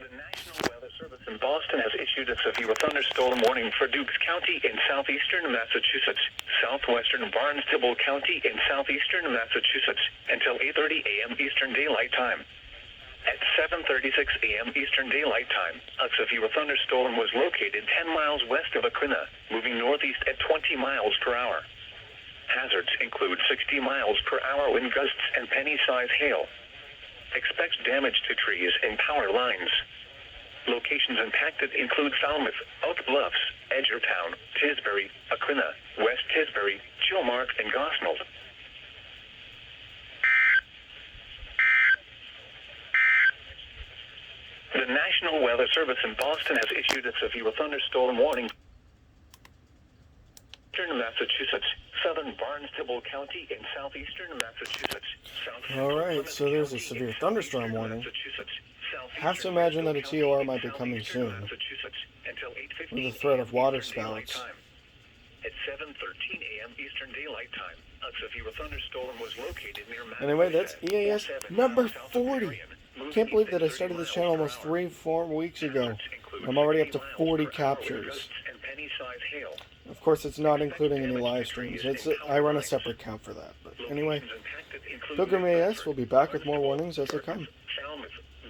The National Weather Service in Boston has issued a severe thunderstorm warning for Dukes County in southeastern Massachusetts, southwestern Barnstable County in southeastern Massachusetts, until 8:30 a.m. Eastern Daylight Time. At 7:36 a.m. Eastern Daylight Time, a severe thunderstorm was located 10 miles west of AH-QUINNAH, moving northeast at 20 miles per hour. Hazards include 60 miles per hour wind gusts and penny-size hail. Expect damage to trees and power lines. Locations impacted include Falmouth, Oak Bluffs, Edgertown, Tisbury, AH-QUINNAH, West Tisbury, Chilmark, and Gosnell. The National Weather Service in Boston has issued a severe thunderstorm warning for eastern Massachusetts, southern Barnstable County, and southeastern Massachusetts. Alright, so there's a severe thunderstorm warning. Have to imagine that a TOR might be coming soon, with the threat of water spouts. At 7:13 a.m. Eastern Daylight Time, a severe thunderstorm was located near Anyway, that's EAS number 40. Can't believe that I started this channel almost 3-4 weeks ago. I'm already up to 40 captures. Of course, it's not including any live streams. I run a separate account for that. But anyway, Pilgrim AS will be back with more warnings as they come.